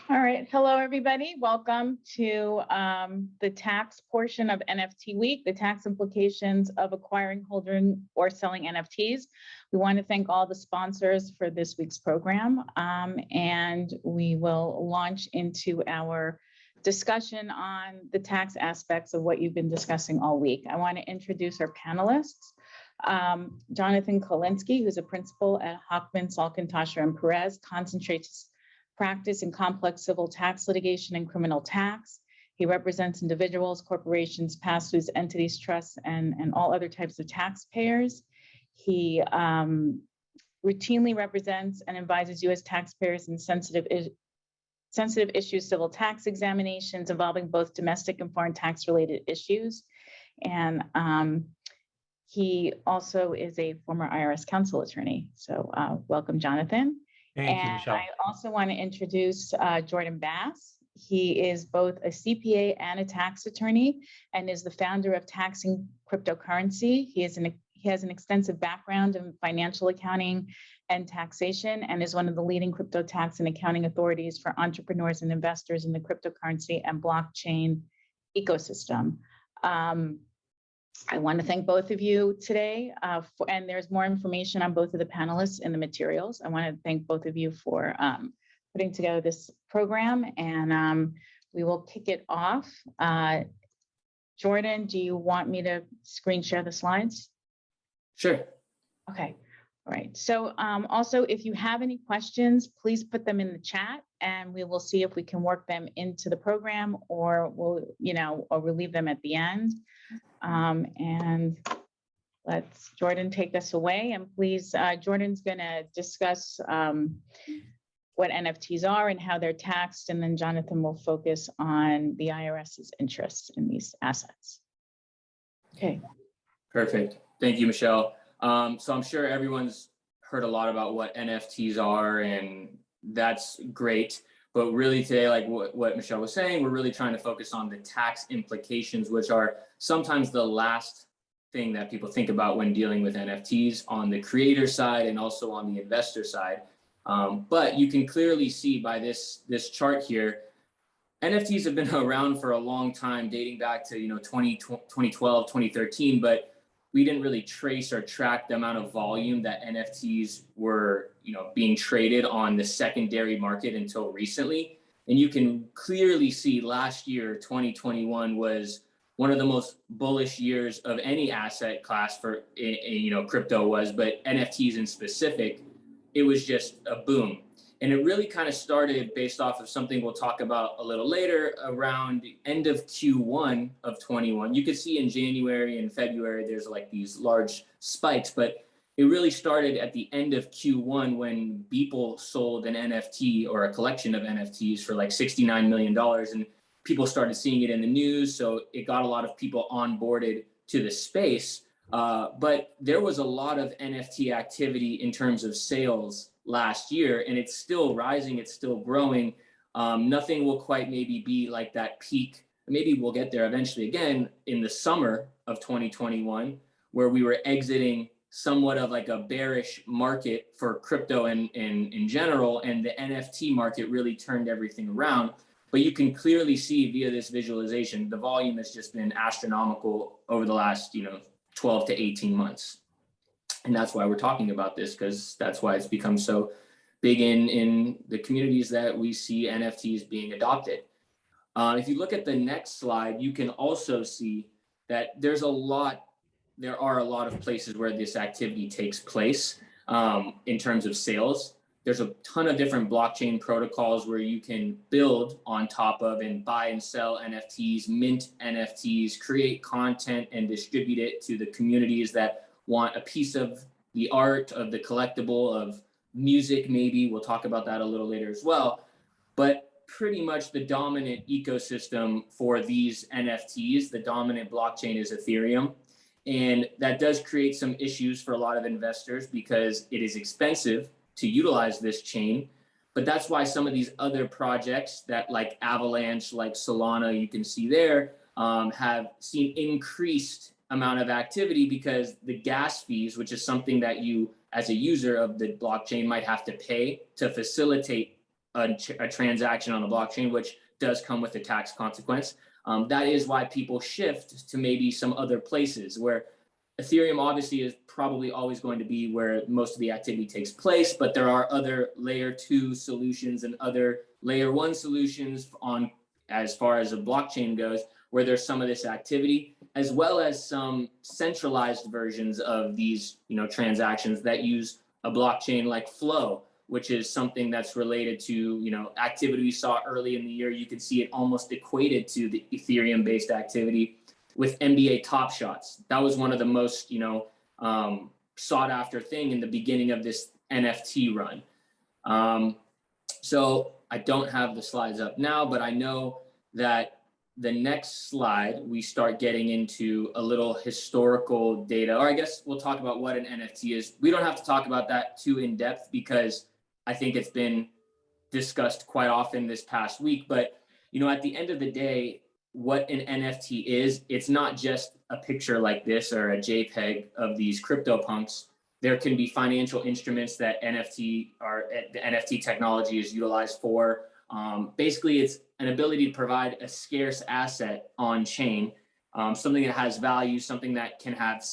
All right. Hello, everybody. Welcome to the tax portion of NFT Week, the tax implications of acquiring, holding, or selling NFTs. We want to thank all the sponsors for this week's program, and we will launch into our discussion on the tax aspects of what you've been discussing all week. I want to introduce our panelists. Jonathan Kolinsky, who's a principal at Hockman, Salkin, Tasha, and Perez, concentrates practice in complex civil tax litigation and criminal tax. He represents individuals, corporations, pass-throughs, entities, trusts, and all other types of taxpayers. He routinely represents and advises U.S. taxpayers in sensitive issues, civil tax examinations involving both domestic and foreign tax-related issues. And he also is a former IRS counsel attorney. So welcome, Jonathan. Thank you, Michelle. I also want to introduce Jordan Bass. He is both a CPA and a tax attorney and is the founder of Taxing Cryptocurrency. He has an extensive background in financial accounting and taxation and is one of the leading crypto tax and accounting authorities for entrepreneurs and investors in the cryptocurrency and blockchain ecosystem. I want to thank both of you today, and there's more information on both of the panelists in the materials. I want to thank both of you for putting together this program, and we will kick it off. Jordan, do you want me to screen share the slides? Sure. Okay. All right. So also, if you have any questions, please put them in the chat, and we will see if we can work them into the program, or we'll leave them at the end. And let's Jordan take us away, and please, Jordan's going to discuss what NFTs are and how they're taxed, and then Jonathan will focus on the IRS's interest in these assets. Okay. Perfect. Thank you, Michelle. So I'm sure everyone's heard a lot about what NFTs are, and that's great. But really today, like what Michelle was saying, we're really trying to focus on the tax implications, which are sometimes the last thing that people think about when dealing with NFTs on the creator side and also on the investor side. But you can clearly see by this chart here, NFTs have been around for a long time, dating back to 2012, 2013, but we didn't really trace or track the amount of volume that NFTs were being traded on the secondary market until recently. And you can clearly see last year, 2021, was one of the most bullish years of any asset class for crypto was, but NFTs in specific, it was just a boom. And it really kind of started based off of something we'll talk about a little later around the end of Q1 of 21. You could see in January and February, there's like these large spikes, but it really started at the end of Q1 when Beeple sold an NFT or a collection of NFTs for like $69 million. And people started seeing it in the news. So it got a lot of people onboarded to the space. But there was a lot of NFT activity in terms of sales last year, and it's still rising, it's still growing. Nothing will quite maybe be like that peak. Maybe we'll get there eventually again in the summer of 2021, where we were exiting somewhat of like a bearish market for crypto and in general, and the NFT market really turned everything around. But you can clearly see via this visualization, the volume has just been astronomical over the last 12 to 18 months. And that's why we're talking about this, because that's why it's become so big in the communities that we see NFTs being adopted. If you look at the next slide, you can also see that there are a lot of places where this activity takes place in terms of sales. There's a ton of different blockchain protocols where you can build on top of and buy and sell NFTs, mint NFTs, create content and distribute it to the communities that want a piece of the art, of the collectible, of music maybe. We'll talk about that a little later as well. But pretty much the dominant ecosystem for these NFTs, the dominant blockchain is Ethereum. And that does create some issues for a lot of investors because it is expensive to utilize this chain. But that's why some of these other projects that like Avalanche, like Solana, you can see there, have seen increased amount of activity because the gas fees, which is something that you as a user of the blockchain might have to pay to facilitate a transaction on the blockchain, which does come with a tax consequence. That is why people shift to maybe some other places where Ethereum obviously is probably always going to be where most of the activity takes place, but there are other layer 2 solutions and other layer 1 solutions on as far as a blockchain goes, where there's some of this activity, as well as some centralized versions of these, transactions that use a blockchain like Flow, which is something that's related to, activity we saw early in the year. You can see it almost equated to the Ethereum-based activity with NBA Top Shots. That was one of the most, sought after thing in the beginning of this NFT run. So I don't have the slides up now, but I know that the next slide, we start getting into a little historical data, or I guess we'll talk about what an NFT is. We don't have to talk about that too in depth because I think it's been discussed quite often this past week. But, at the end of the day, what an NFT is, it's not just a picture like this or a JPEG of these CryptoPunks. There can be financial instruments that the NFT technology is utilized for. Basically, it's an ability to provide a scarce asset on chain, something that has value, something that can have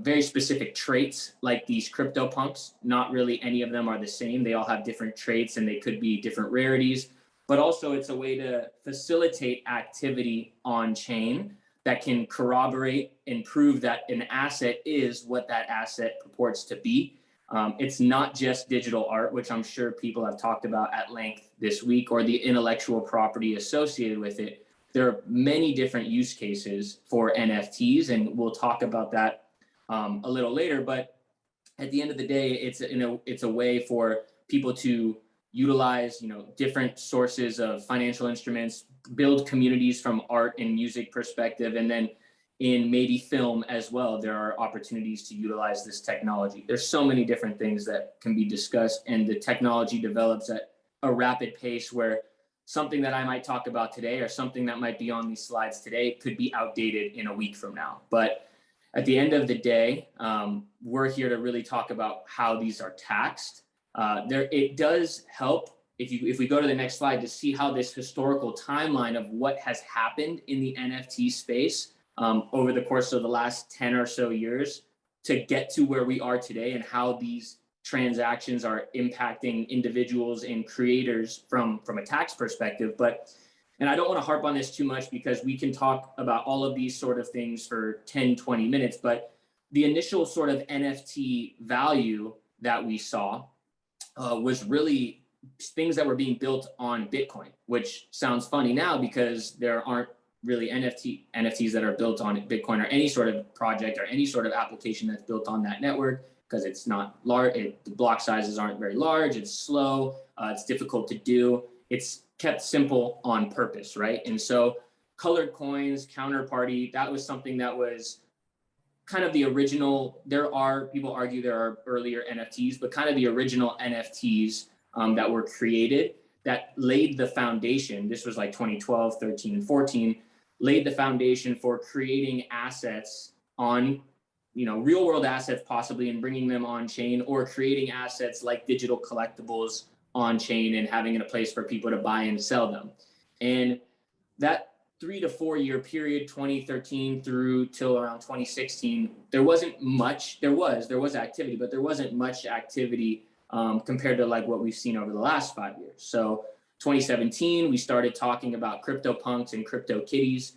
very specific traits like these CryptoPunks. Not really any of them are the same. They all have different traits and they could be different rarities. But also it's a way to facilitate activity on chain that can corroborate and prove that an asset is what that asset purports to be. It's not just digital art, which I'm sure people have talked about at length this week, or the intellectual property associated with it. There are many different use cases for NFTs, and we'll talk about that a little later. But at the end of the day, it's a way for people to utilize, different sources of financial instruments, build communities from art and music perspective, and then in maybe film as well, there are opportunities to utilize this technology. There's so many different things that can be discussed, and the technology develops at a rapid pace where something that I might talk about today or something that might be on these slides today could be outdated in a week from now. But at the end of the day, we're here to really talk about how these are taxed. It does help if we go to the next slide to see how this historical timeline of what has happened in the NFT space over the course of the last 10 or so years to get to where we are today, and how these transactions are impacting individuals and creators from a tax perspective. And I don't want to harp on this too much because we can talk about all of these sort of things for 10, 20 minutes, but the initial sort of NFT value that we saw was really things that were being built on Bitcoin, which sounds funny now because there aren't really NFTs that are built on Bitcoin or any sort of project or any sort of application that's built on that network, because it's not large. The block sizes aren't very large. It's slow. It's difficult to do. It's kept simple on purpose, right? And so colored coins, counterparty, that was something that was kind of the original. People argue there are earlier NFTs, but kind of the original NFTs that were created that laid the foundation. This was like 2012, 13, and 14, laid the foundation for creating assets on, real world assets possibly, and bringing them on chain, or creating assets like digital collectibles on chain and having a place for people to buy and sell them. And that 3 to 4 year period, 2013 through till around 2016, there wasn't much. There was activity, but there wasn't much activity compared to like what we've seen over the last 5 years. So 2017, we started talking about CryptoPunks and CryptoKitties.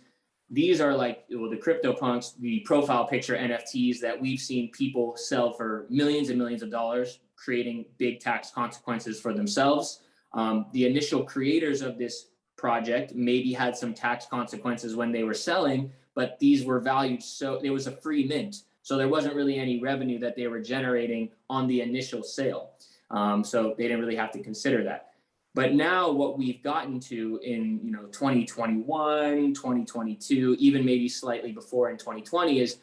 These are like, the CryptoPunks, the profile picture NFTs that we've seen people sell for millions and millions of dollars, creating big tax consequences for themselves. The initial creators of this project maybe had some tax consequences when they were selling, but these were valued, so it was a free mint. So there wasn't really any revenue that they were generating on the initial sale. So they didn't really have to consider that. But now what we've gotten to in 2021, 2022, even maybe slightly before in 2020 is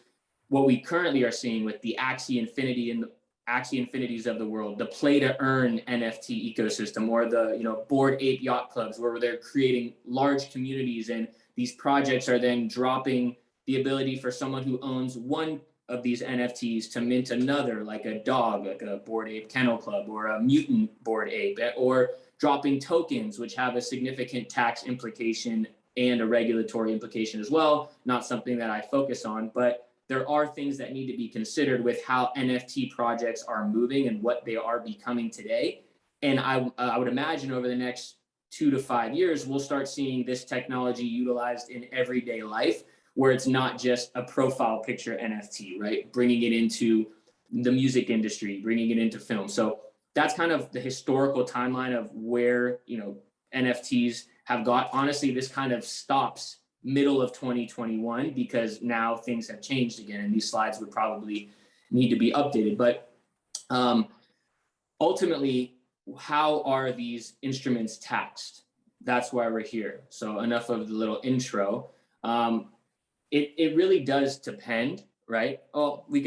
what we currently are seeing with the Axie Infinity and the Axie Infinities of the world, the PlaytoEarn NFT ecosystem, or the Bored Ape Yacht Clubs, where they're creating large communities, and these projects are then dropping the ability for someone who owns one of these NFTs to mint another, like a dog, like a Bored Ape Kennel Club, or a mutant Bored Ape, or dropping tokens, which have a significant tax implication and a regulatory implication as well. Not something that I focus on, but there are things that need to be considered with how NFT projects are moving and what they are becoming today. And I would imagine over the next 2 to 5 years, we'll start seeing this technology utilized in everyday life, where it's not just a profile picture NFT, right? Bringing it into the music industry, bringing it into film. So that's kind of the historical timeline of where, NFTs have got. Honestly, this kind of stops middle of 2021 because now things have changed again, and these slides would probably need to be updated. But ultimately, how are these instruments taxed? That's why we're here. So enough of the little intro. It really does depend, right? Oh, we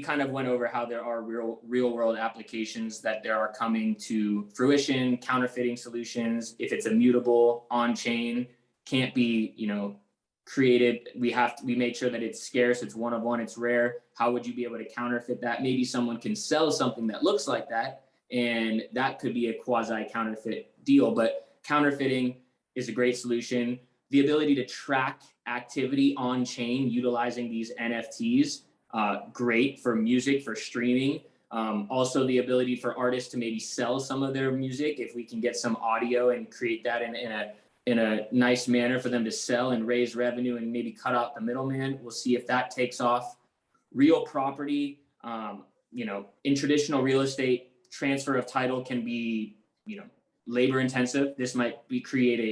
kind of went over how there are real world applications that there are coming to fruition, counterfeiting solutions. If it's immutable, on chain, can't be, created. We make sure that it's scarce, it's one of one, it's rare. How would you be able to counterfeit that? Maybe someone can sell something that looks like that, and that could be a quasi counterfeit deal. But counterfeiting is a great solution. The ability to track activity on chain utilizing these NFTs, great for music, for streaming. Also the ability for artists to maybe sell some of their music if we can get some audio and create that in a nice manner for them to sell and raise revenue and maybe cut out the middleman. We'll see if that takes off. Real property, in traditional real estate, transfer of title can be, labor intensive. This might create a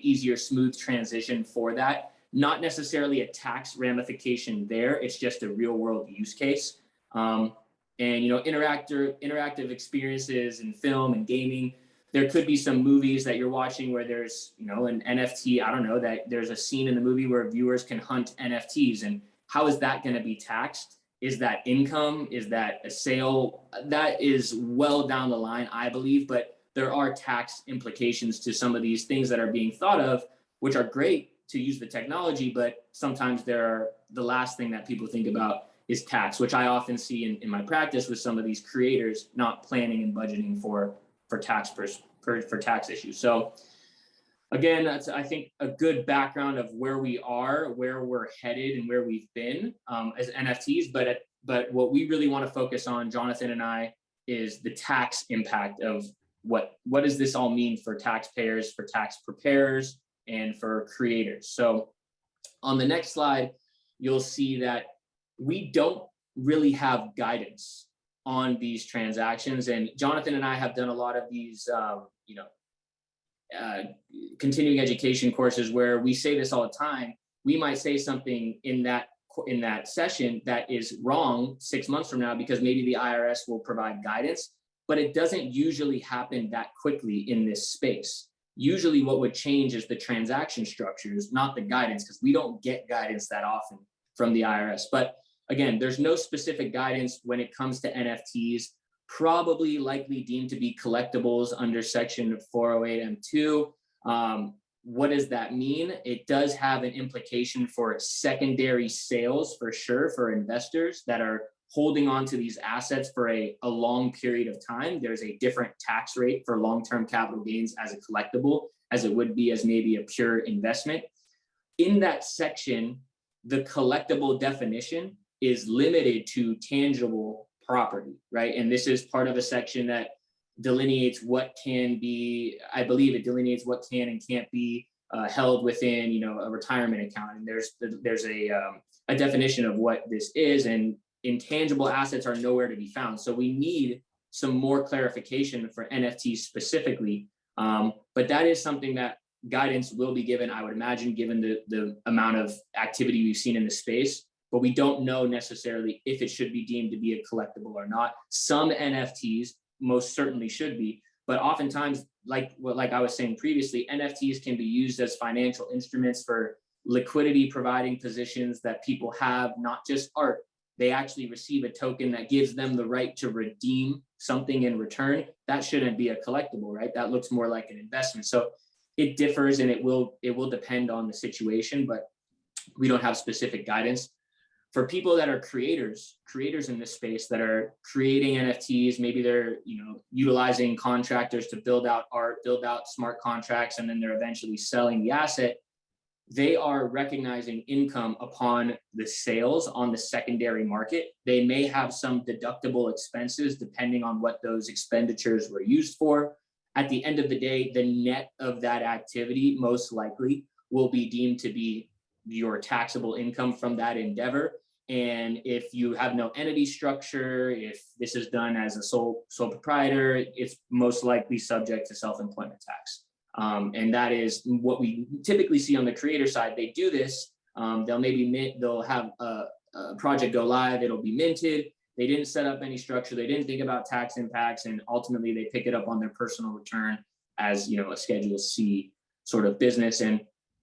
easier, smooth transition for that. Not necessarily a tax ramification there. It's just a real world use case. And interactive experiences in film and gaming. There could be some movies that you're watching where there's, an NFT. I don't know, that there's a scene in the movie where viewers can hunt NFTs. And how is that going to be taxed? Is that income? Is that a sale? That is well down the line, I believe. But there are tax implications to some of these things that are being thought of, which are great to use the technology, but sometimes the last thing that people think about is tax, which I often see in my practice with some of these creators not planning and budgeting for tax issues. So again, that's, I think, a good background of where we are, where we're headed, and where we've been as NFTs. But what we really want to focus on, Jonathan and I, is the tax impact of what does this all mean for taxpayers, for tax preparers, and for creators. So on the next slide, you'll see that we don't really have guidance on these transactions. And Jonathan and I have done a lot of these, continuing education courses where we say this all the time. We might say something in that session that is wrong 6 months from now because maybe the IRS will provide guidance, but it doesn't usually happen that quickly in this space. Usually what would change is the transaction structures, not the guidance, because we don't get guidance that often from the IRS. But again, there's no specific guidance when it comes to NFTs, probably likely deemed to be collectibles under section 408M2. What does that mean? It does have an implication for secondary sales for sure, for investors that are holding on to these assets for a long period of time. There's a different tax rate for long-term capital gains as a collectible as it would be as maybe a pure investment. In that section, the collectible definition is limited to tangible property, right? And this is part of a section that delineates what can be, I believe it delineates what can and can't be held within, a retirement account. And there's a definition of what this is, and intangible assets are nowhere to be found. So we need some more clarification for NFTs specifically. But that is something that guidance will be given, I would imagine, given the amount of activity we've seen in the space. But we don't know necessarily if it should be deemed to be a collectible or not. Some NFTs most certainly should be, but oftentimes, like I was saying previously, NFTs can be used as financial instruments for liquidity providing positions that people have, not just art. They actually receive a token that gives them the right to redeem something in return. That shouldn't be a collectible, right? That looks more like an investment. So it differs, and it will depend on the situation, but we don't have specific guidance. For people that are creators in this space that are creating NFTs, maybe they're, utilizing contractors to build out art, build out smart contracts, and then they're eventually selling the asset. They are recognizing income upon the sales on the secondary market. They may have some deductible expenses depending on what those expenditures were used for. At the end of the day, the net of that activity most likely will be deemed to be your taxable income from that endeavor. And if you have no entity structure, if this is done as a sole proprietor, it's most likely subject to self-employment tax. And that is what we typically see on the creator side. They do this, they'll have a project go live, it'll be minted. They didn't set up any structure. They didn't think about tax impacts, and ultimately they pick it up on their personal return as, a Schedule C sort of business. And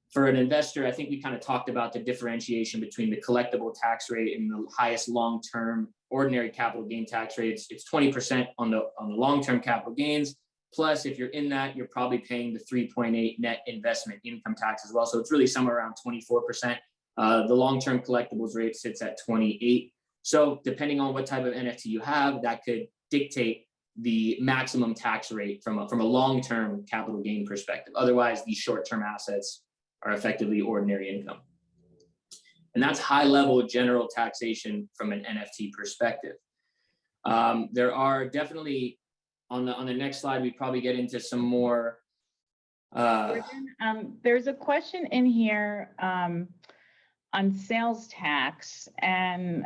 for an investor, I think we kind of talked about the differentiation between the collectible tax rate and the highest long-term ordinary capital gain tax rates. It's 20% on the long-term capital gains. Plus, if you're in that, you're probably paying the 3.8 net investment income tax as well. So it's really somewhere around 24%. The long-term collectibles rate sits at 28. So depending on what type of NFT you have, that could dictate the maximum tax rate from a long-term capital gain perspective. Otherwise, these short-term assets are effectively ordinary income. And that's high-level general taxation from an NFT perspective. There are definitely, on the next slide, we probably get into some more. There's a question in here on sales tax, and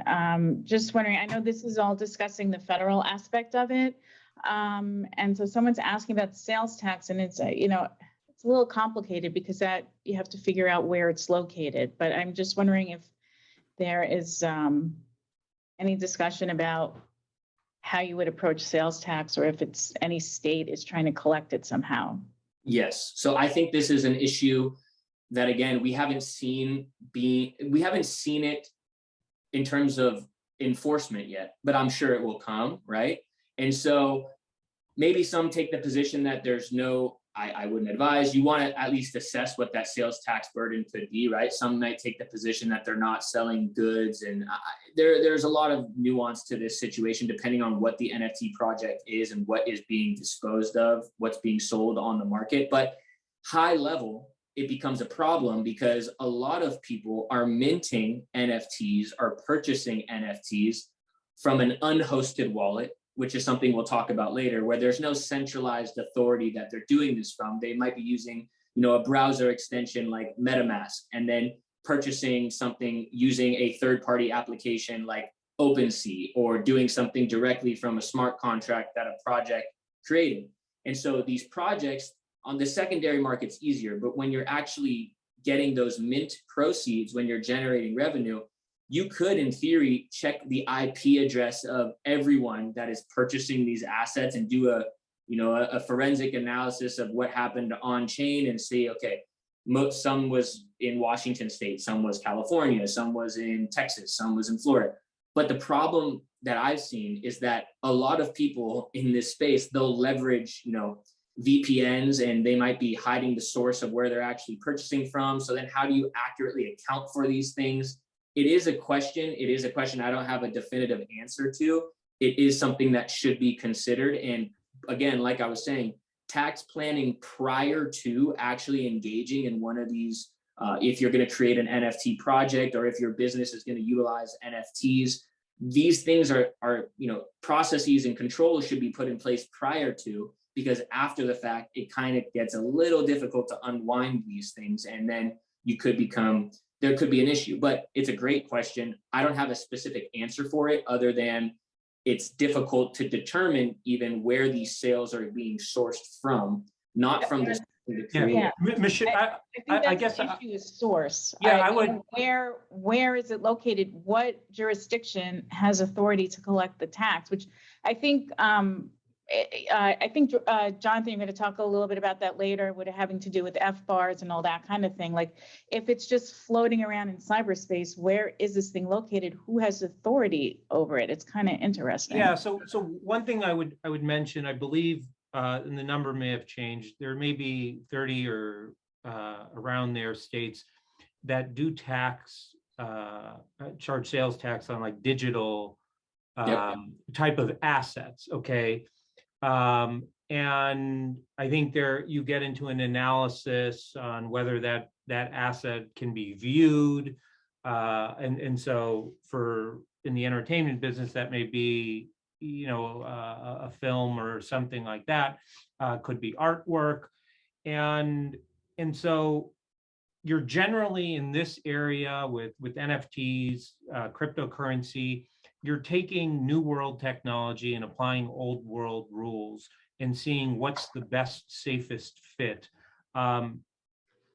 just wondering, I know this is all discussing the federal aspect of it. And so someone's asking about sales tax, and it's, it's a little complicated because that you have to figure out where it's located. But I'm just wondering if there is any discussion about how you would approach sales tax, or if it's any state is trying to collect it somehow. Yes. So I think this is an issue that, again, we haven't seen it in terms of enforcement yet, but I'm sure it will come, right? And so maybe some take the position that there's no, I wouldn't advise. You want to at least assess what that sales tax burden could be, right? Some might take the position that they're not selling goods, and there's a lot of nuance to this situation depending on what the NFT project is and what is being disposed of, what's being sold on the market. But high level, it becomes a problem because a lot of people are minting NFTs or purchasing NFTs from an unhosted wallet, which is something we'll talk about later, where there's no centralized authority that they're doing this from. They might be using, a browser extension like MetaMask, and then purchasing something using a third-party application like OpenSea, or doing something directly from a smart contract that a project created. And so these projects on the secondary market's easier, but when you're actually getting those mint proceeds, when you're generating revenue, you could, in theory, check the IP address of everyone that is purchasing these assets and do a forensic analysis of what happened on chain and see, okay, some was in Washington State, some was California, some was in Texas, some was in Florida. But the problem that I've seen is that a lot of people in this space, they'll leverage, VPNs, and they might be hiding the source of where they're actually purchasing from. So then how do you accurately account for these things? It is a question I don't have a definitive answer to. It is something that should be considered. And again, like I was saying, tax planning prior to actually engaging in one of these, if you're going to create an NFT project, or if your business is going to utilize NFTs, these things are processes and controls should be put in place prior to, because after the fact, it kind of gets a little difficult to unwind these things. And then there could be an issue. But it's a great question. I don't have a specific answer for it, other than it's difficult to determine even where these sales are being sourced from, not from the creator. Yeah. I guess the issue is source. Yeah, I would. Where is it located? What jurisdiction has authority to collect the tax? Which I think, Jonathan, you're going to talk a little bit about that later, with it having to do with FBARs and all that kind of thing. Like, if it's just floating around in cyberspace, where is this thing located? Who has authority over it? It's kind of interesting. Yeah. So one thing I would mention, I believe, and the number may have changed, there may be 30 or around there states that do tax charge sales tax on like digital Yep. type of assets. Okay. And I think there you get into an analysis on whether that asset can be viewed. And so in the entertainment business, that may be, a film or something like that, could be artwork. And so you're generally in this area with NFTs, cryptocurrency, you're taking new world technology and applying old world rules and seeing what's the best, safest fit. I'm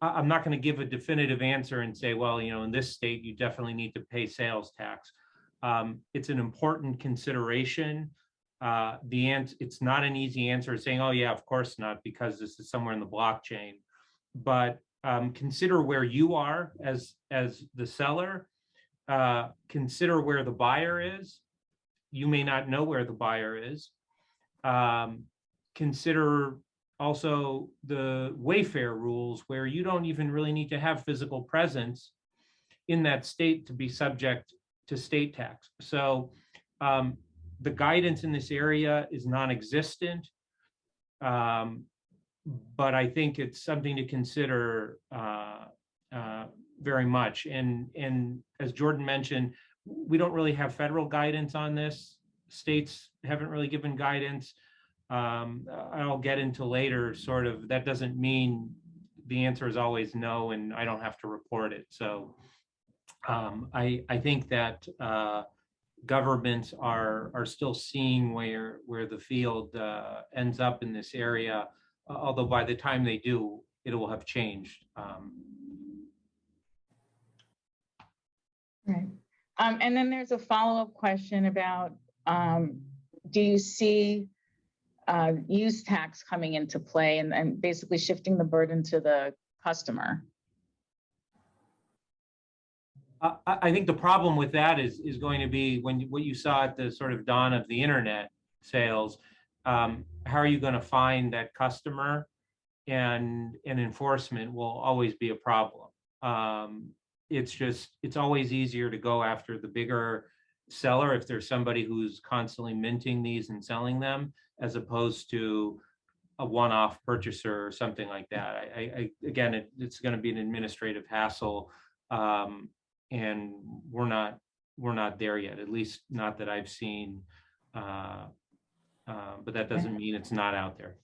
not going to give a definitive answer and say, well, in this state, you definitely need to pay sales tax. It's an important consideration. It's not an easy answer saying, oh yeah, of course not, because this is somewhere in the blockchain. But consider where you are as the seller. Consider where the buyer is. You may not know where the buyer is. Consider also the Wayfair rules, where you don't even really need to have physical presence in that state to be subject to state tax. So the guidance in this area is non-existent, but I think it's something to consider very much. And as Jordan mentioned, we don't really have federal guidance on this. States haven't really given guidance. I'll get into later, sort of, that doesn't mean the answer is always no, and I don't have to report it. So I think that governments are still seeing where the field ends up in this area, although by the time they do, it will have changed. Right. And then there's a follow-up question about, do you see use tax coming into play and basically shifting the burden to the customer? I think the problem with that is going to be what you saw at the sort of dawn of the internet sales. How are you going to find that customer? And enforcement will always be a problem. It's always easier to go after the bigger seller if there's somebody who's constantly minting these and selling them, as opposed to a one-off purchaser or something like that. Again, it's going to be an administrative hassle, and we're not there yet, at least not that I've seen. But that doesn't mean it's not out there.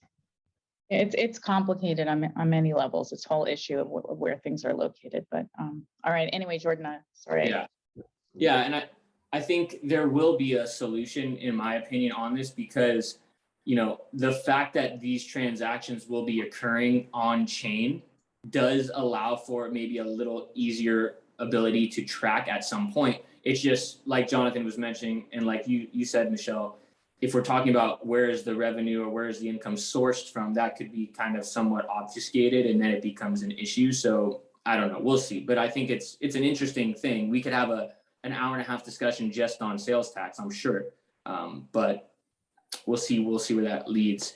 It's complicated on many levels, this whole issue of where things are located. But all right. Anyway, Jordan, sorry. Yeah, and I think there will be a solution, in my opinion, on this, because the fact that these transactions will be occurring on chain does allow for maybe a little easier ability to track at some point. It's just like Jonathan was mentioning, and like you said, Michelle, if we're talking about where is the revenue or where is the income sourced from, that could be kind of somewhat obfuscated, and then it becomes an issue. So I don't know, we'll see. But I think it's an interesting thing. We could have an hour and a half discussion just on sales tax, I'm sure. But we'll see where that leads.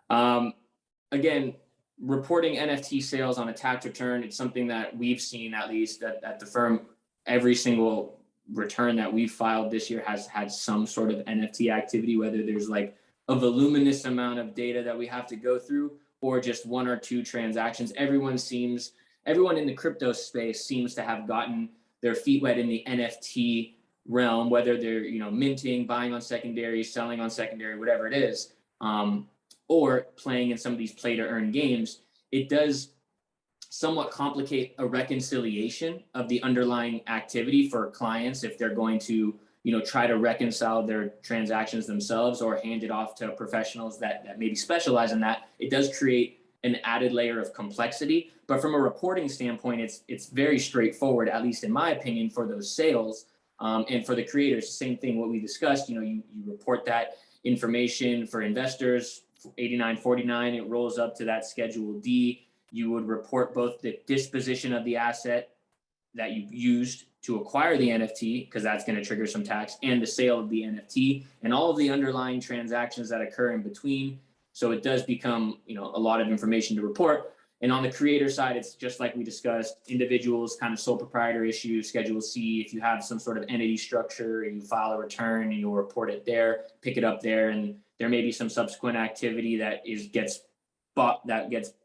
Again, reporting NFT sales on a tax return, it's something that we've seen, at least at the firm. Every single return that we've filed this year has had some sort of NFT activity, whether there's like a voluminous amount of data that we have to go through, or just one or two transactions. Everyone in the crypto space seems to have gotten their feet wet in the NFT realm, whether they're minting, buying on secondary, selling on secondary, whatever it is, or playing in some of these play-to-earn games. It does somewhat complicate a reconciliation of the underlying activity for clients if they're going to try to reconcile their transactions themselves or hand it off to professionals that maybe specialize in that. It does create an added layer of complexity, but from a reporting standpoint, it's very straightforward, at least in my opinion, for those sales. And for the creators, same thing, what we discussed, you report that information for investors, 8949, it rolls up to that Schedule D. You would report both the disposition of the asset that you used to acquire the NFT, because that's going to trigger some tax, and the sale of the NFT, and all of the underlying transactions that occur in between. So it does become, a lot of information to report. And on the creator side, it's just like we discussed, individuals, kind of sole proprietor issues, Schedule C. If you have some sort of entity structure and you file a return and you'll report it there, pick it up there, and there may be some subsequent activity that gets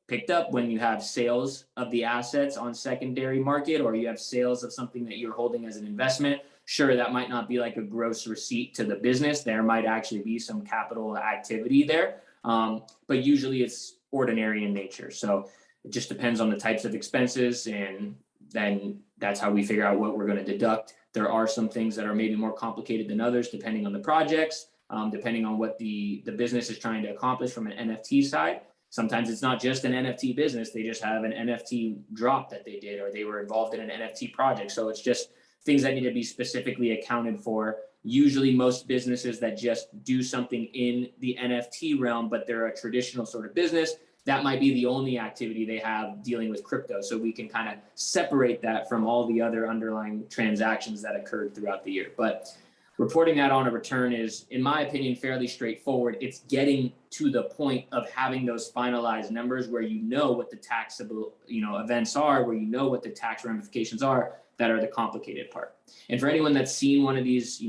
picked up when you have sales of the assets on secondary market, or you have sales of something that you're holding as an investment. Sure, that might not be like a gross receipt to the business. There might actually be some capital activity there, but usually it's ordinary in nature. So it just depends on the types of expenses, and then that's how we figure out what we're going to deduct. There are some things that are maybe more complicated than others, depending on the projects, depending on what the business is trying to accomplish from an NFT side. Sometimes it's not just an NFT business. They just have an NFT drop that they did, or they were involved in an NFT project. So it's just things that need to be specifically accounted for. Usually most businesses that just do something in the NFT realm, but they're a traditional sort of business, that might be the only activity they have dealing with crypto. So we can kind of separate that from all the other underlying transactions that occurred throughout the year. But reporting that on a return is, in my opinion, fairly straightforward. It's getting to the point of having those finalized numbers where you know what the taxable, events are, where you know what the tax ramifications are, that are the complicated part. And for anyone that's seen one of these,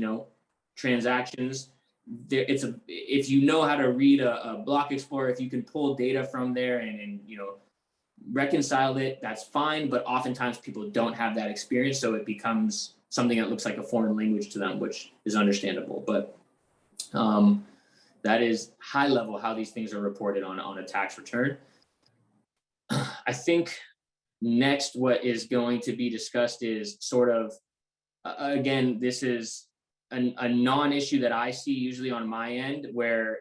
transactions, if you know how to read a block explorer, if you can pull data from there and reconcile it, that's fine. But oftentimes people don't have that experience, so it becomes something that looks like a foreign language to them, which is understandable. But that is high level how these things are reported on a tax return. I think next, what is going to be discussed is sort of, again, this is a non-issue that I see usually on my end, where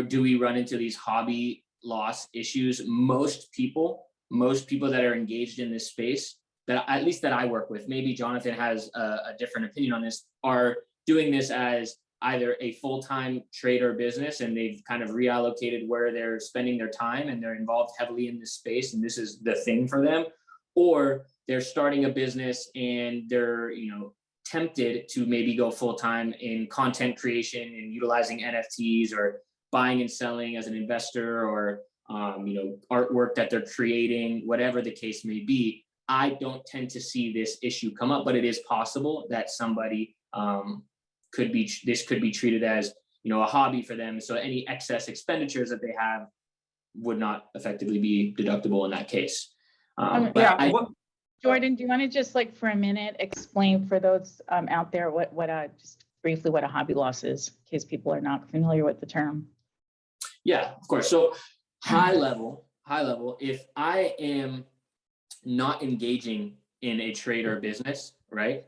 do we run into these hobby loss issues? Most people that are engaged in this space, that at least that I work with, maybe Jonathan has a different opinion on this, are doing this as either a full-time trade or business, and they've kind of reallocated where they're spending their time and they're involved heavily in this space and this is the thing for them, or they're starting a business and they're tempted to maybe go full-time in content creation and utilizing NFTs, or buying and selling as an investor, or artwork that they're creating, whatever the case may be. I don't tend to see this issue come up, but it is possible that somebody could be treated as a hobby for them. So any excess expenditures that they have would not effectively be deductible in that case. Jordan, do you want to just for a minute explain for those out there just briefly what a hobby loss is, in case people are not familiar with the term? Yeah, of course. So high level, if I am not engaging in a trade or business, right?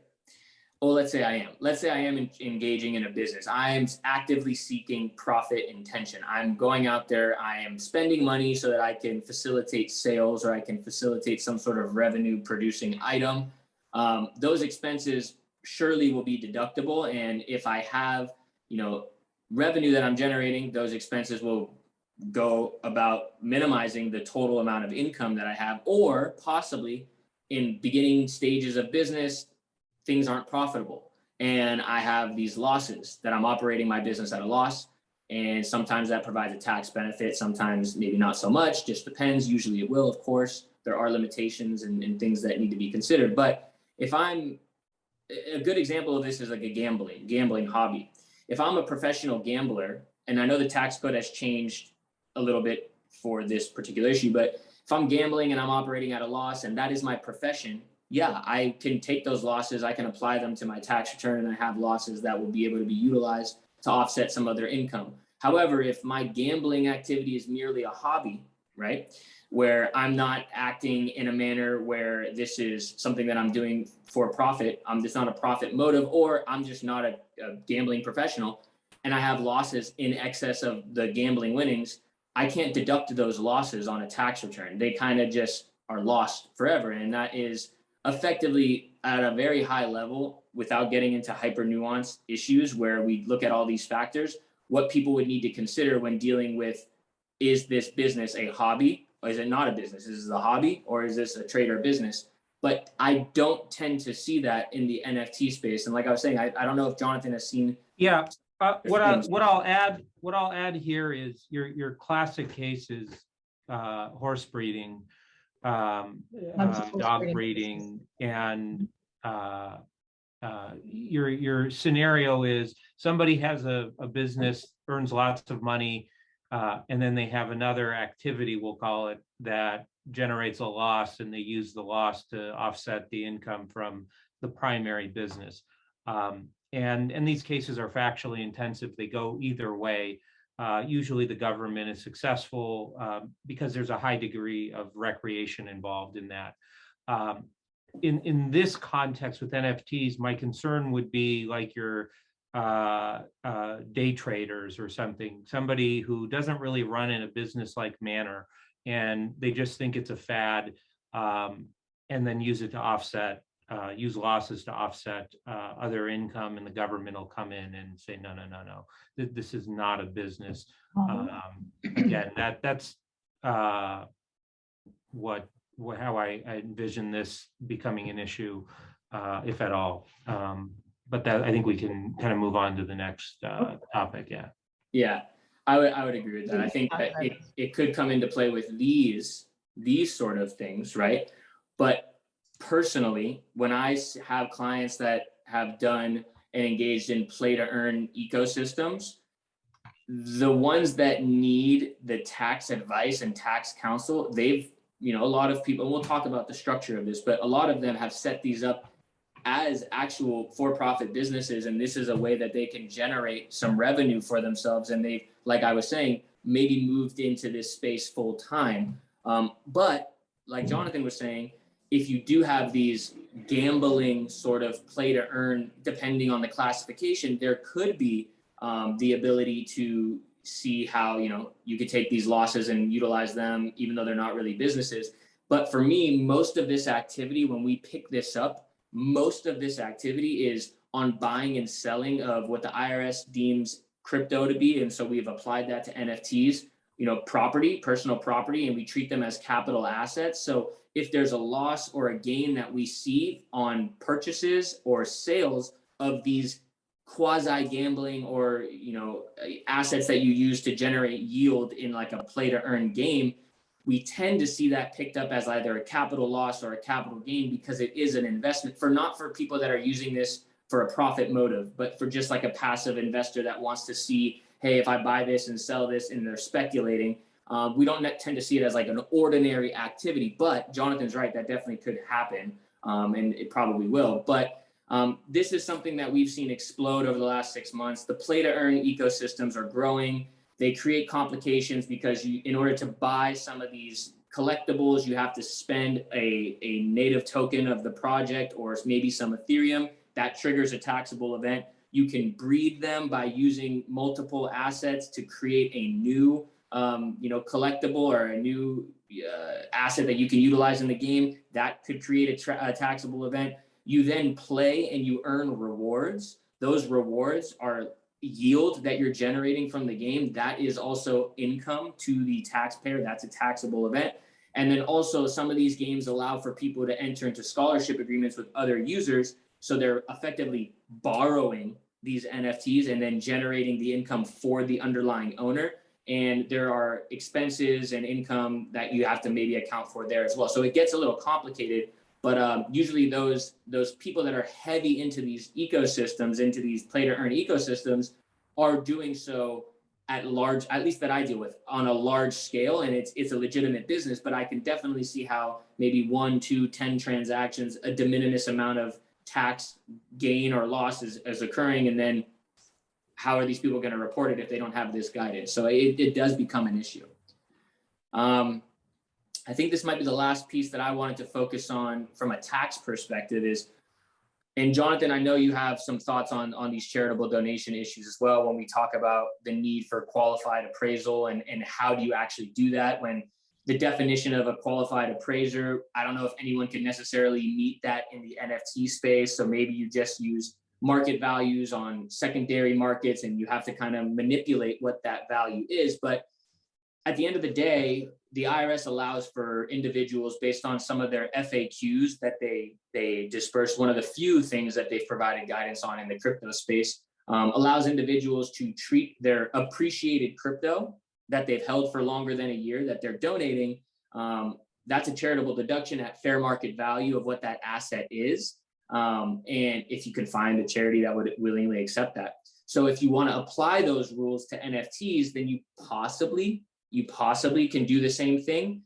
Well, let's say I am engaging in a business. I am actively seeking profit intention. I'm going out there, I am spending money so that I can facilitate sales, or I can facilitate some sort of revenue producing item. Those expenses surely will be deductible. And if I have, revenue that I'm generating, those expenses will go about minimizing the total amount of income that I have, or possibly in beginning stages of business, things aren't profitable and I have these losses that I'm operating my business at a loss. And sometimes that provides a tax benefit. Sometimes maybe not so much, just depends. Usually it will, of course. There are limitations and things that need to be considered. But if I'm, a good example of this is like a gambling hobby. If I'm a professional gambler, and I know the tax code has changed a little bit for this particular issue, but if I'm gambling and I'm operating at a loss and that is my profession, yeah, I can take those losses, I can apply them to my tax return, and I have losses that will be able to be utilized to offset some other income. However, if my gambling activity is merely a hobby, right, where I'm not acting in a manner where this is something that I'm doing for profit, it's not a profit motive, or I'm just not a gambling professional, and I have losses in excess of the gambling winnings, I can't deduct those losses on a tax return. They kind of just are lost forever. And that is effectively at a very high level, without getting into hyper nuanced issues where we look at all these factors, what people would need to consider when dealing with, is this business a hobby or is it not a business? Is this a hobby or is this a trade or business? But I don't tend to see that in the NFT space. And like I was saying, I don't know if Jonathan has seen. Yeah, what I'll add here is your classic case is horse breeding, Horse dog breeding breeding, and your scenario is somebody has a business, earns lots of money, and then they have another activity, we'll call it, that generates a loss, and they use the loss to offset the income from the primary business. And these cases are factually intensive. They go either way. Usually the government is successful because there's a high degree of recreation involved in that. In this context with NFTs, my concern would be like your day traders or somebody who doesn't really run in a business-like manner, and they just think it's a fad, and then use it to offset, use losses to offset other income, and the government will come in and say, no, this is not a business. Again, that's how I envision this becoming an issue, if at all. But that, I think we can kind of move on to the next topic. Yeah, I would agree with that. I think that it could come into play with these sort of things, right? But personally, when I have clients that have done and engaged in play-to-earn ecosystems, the ones that need the tax advice and tax counsel, they've, a lot of people, and we'll talk about the structure of this, but a lot of them have set these up as actual for-profit businesses, and this is a way that they can generate some revenue for themselves. And they, like I was saying, maybe moved into this space full time. But like Jonathan was saying, if you do have these gambling sort of play to earn, depending on the classification, there could be the ability to see how, you could take these losses and utilize them, even though they're not really businesses. But for me, most of this activity, when we pick this up, most of this activity is on buying and selling of what the IRS deems crypto to be. And so we've applied that to NFTs, property, personal property, and we treat them as capital assets. So if there's a loss or a gain that we see on purchases or sales of these quasi gambling or, assets that you use to generate yield in like a play to earn game, we tend to see that picked up as either a capital loss or a capital gain, because it is an investment not for people that are using this for a profit motive, but for just like a passive investor that wants to see, hey, if I buy this and sell this, and they're speculating. We don't tend to see it as like an ordinary activity, but Jonathan's right, that definitely could happen, and it probably will. But this is something that we've seen explode over the last 6 months. The play to earn ecosystems are growing. They create complications because in order to buy some of these collectibles, you have to spend a native token of the project or maybe some Ethereum. That triggers a taxable event. You can breed them by using multiple assets to create a new collectible or a new asset that you can utilize in the game. That could create a taxable event. You then play and you earn rewards. Those rewards are yield that you're generating from the game. That is also income to the taxpayer. That's a taxable event. And then also some of these games allow for people to enter into scholarship agreements with other users. So they're effectively borrowing these NFTs and then generating the income for the underlying owner. And there are expenses and income that you have to maybe account for there as well. So it gets a little complicated, but usually those people that are heavy into these ecosystems, into these play to earn ecosystems, are doing so at large, at least that I deal with, on a large scale, and it's a legitimate business. But I can definitely see how maybe 1, 2, 10 transactions, a de minimis amount of tax gain or loss is occurring, and then how are these people going to report it if they don't have this guidance? So it does become an issue. I think this might be the last piece that I wanted to focus on from a tax perspective is, and Jonathan, I know you have some thoughts on these charitable donation issues as well, when we talk about the need for qualified appraisal and how do you actually do that, when the definition of a qualified appraiser, I don't know if anyone can necessarily meet that in the NFT space. So maybe you just use market values on secondary markets and you have to kind of manipulate what that value is. But at the end of the day, the IRS allows for individuals, based on some of their FAQs that they disperse, one of the few things that they've provided guidance on in the crypto space, allows individuals to treat their appreciated crypto that they've held for longer than a year that they're donating, that's a charitable deduction at fair market value of what that asset is. And if you can find a charity that would willingly accept that. So if you want to apply those rules to NFTs, then you possibly can do the same thing.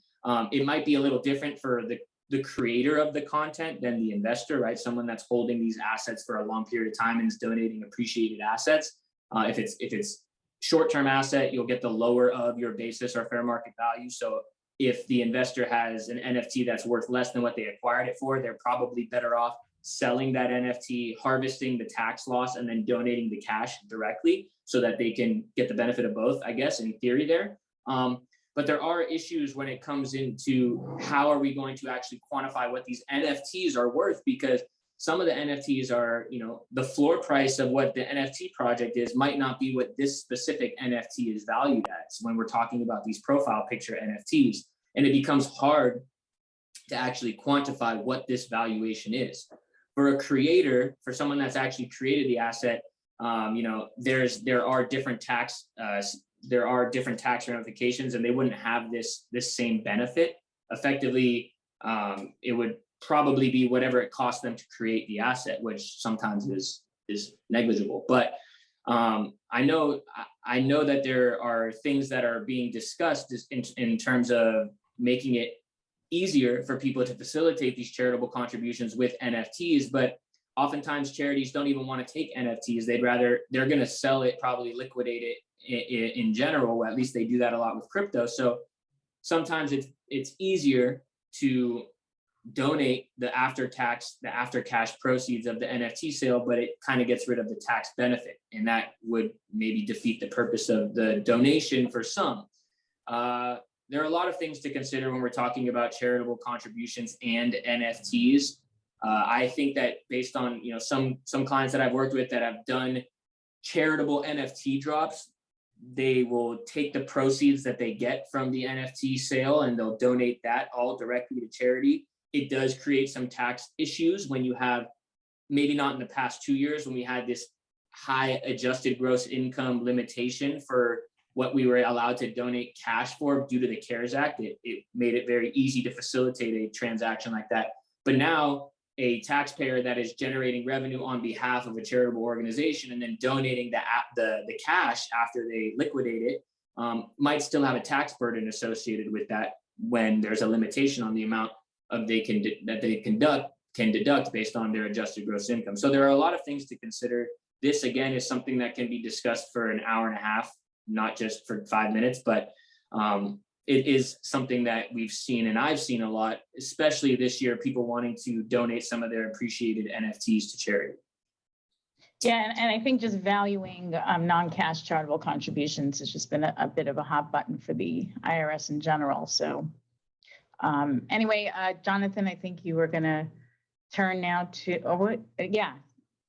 It might be a little different for the creator of the content than the investor, right? Someone that's holding these assets for a long period of time and is donating appreciated assets. If it's short-term asset, you'll get the lower of your basis or fair market value. So if the investor has an NFT that's worth less than what they acquired it for, they're probably better off selling that NFT, harvesting the tax loss, and then donating the cash directly so that they can get the benefit of both, I guess, in theory there. But there are issues when it comes into how are we going to actually quantify what these NFTs are worth, because some of the NFTs are, the floor price of what the NFT project is might not be what this specific NFT is valued at. So when we're talking about these profile picture NFTs, and it becomes hard to actually quantify what this valuation is. For a creator, for someone that's actually created the asset, there are different tax ramifications, and they wouldn't have this same benefit. Effectively, it would probably be whatever it costs them to create the asset, which sometimes is negligible. But I know that there are things that are being discussed in terms of making it easier for people to facilitate these charitable contributions with NFTs, but oftentimes charities don't even want to take NFTs. They're going to sell it, probably liquidate it in general. Or at least they do that a lot with crypto. So sometimes it's easier to donate the after cash proceeds of the NFT sale, but it kind of gets rid of the tax benefit, and that would maybe defeat the purpose of the donation for some. There are a lot of things to consider when we're talking about charitable contributions and NFTs. I think that based on some clients that I've worked with that have done charitable NFT drops, they will take the proceeds that they get from the NFT sale and they'll donate that all directly to charity. It does create some tax issues when you have, maybe not in the past 2 years when we had this high adjusted gross income limitation for what we were allowed to donate cash for due to the CARES Act. It made it very easy to facilitate a transaction like that. But now a taxpayer that is generating revenue on behalf of a charitable organization and then donating the cash after they liquidate it might still have a tax burden associated with that when there's a limitation on the amount of they can deduct based on their adjusted gross income. So there are a lot of things to consider. This again is something that can be discussed for an hour and a half, not just for 5 minutes, but it is something that we've seen, and I've seen a lot, especially this year, people wanting to donate some of their appreciated NFTs to charity. Yeah, and I think just valuing non-cash charitable contributions has just been a bit of a hot button for the IRS in general. So anyway, Jonathan, I think you were going to turn now to,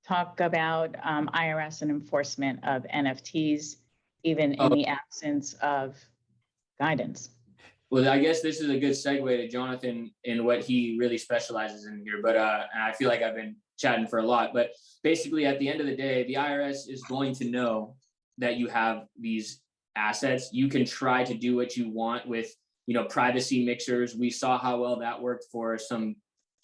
talk about IRS and enforcement of NFTs, even in the absence of guidance. Well, I guess this is a good segue to Jonathan and what he really specializes in here. But and I feel like I've been chatting for a lot. But basically, at the end of the day, the IRS is going to know that you have these assets. You can try to do what you want with, privacy mixers. We saw how well that worked for some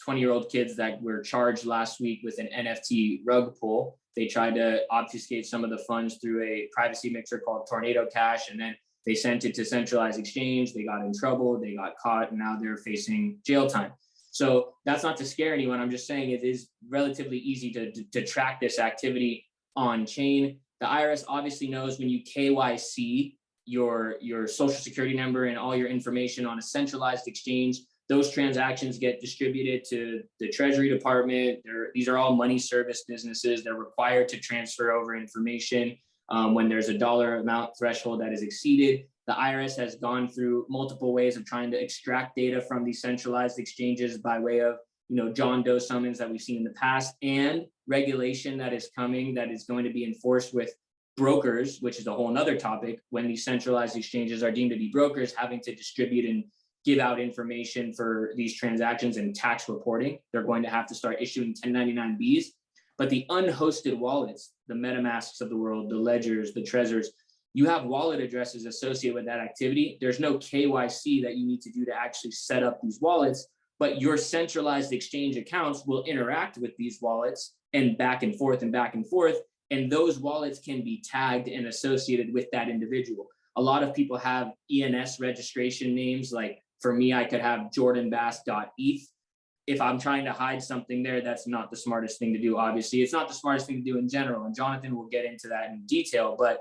20-year-old kids that were charged last week with an NFT rug pull. They tried to obfuscate some of the funds through a privacy mixer called Tornado Cash, and then they sent it to centralized exchange. They got in trouble, they got caught, and now they're facing jail time. So that's not to scare anyone. I'm just saying it is relatively easy to track this activity on chain. The IRS obviously knows when you KYC your social security number and all your information on a centralized exchange, those transactions get distributed to the Treasury Department. These are all money service businesses. They're required to transfer over information when there's a dollar amount threshold that is exceeded. The IRS has gone through multiple ways of trying to extract data from these centralized exchanges by way of, John Doe summons that we've seen in the past, and regulation that is coming that is going to be enforced with brokers, which is a whole nother topic. When these centralized exchanges are deemed to be brokers, having to distribute and give out information for these transactions and tax reporting, they're going to have to start issuing 1099-Bs. But the unhosted wallets, the MetaMasks of the world, the Ledgers, the Trezors, you have wallet addresses associated with that activity. There's no KYC that you need to do to actually set up these wallets, but your centralized exchange accounts will interact with these wallets and back and forth and back and forth. And those wallets can be tagged and associated with that individual. A lot of people have ENS registration names. Like for me, I could have jordanbass.eth. If I'm trying to hide something there, that's not the smartest thing to do. Obviously, it's not the smartest thing to do in general. And Jonathan will get into that in detail, but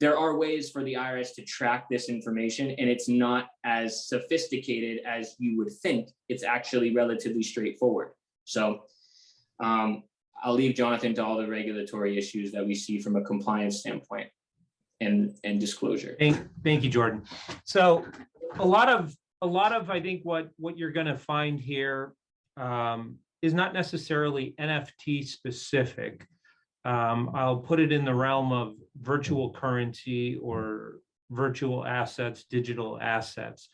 there are ways for the IRS to track this information, and it's not as sophisticated as you would think. It's actually relatively straightforward. So I'll leave Jonathan to all the regulatory issues that we see from a compliance standpoint and disclosure. Thank you, Jordan. So a lot of I think what you're going to find here is not necessarily NFT specific. I'll put it in the realm of virtual currency or virtual assets, digital assets.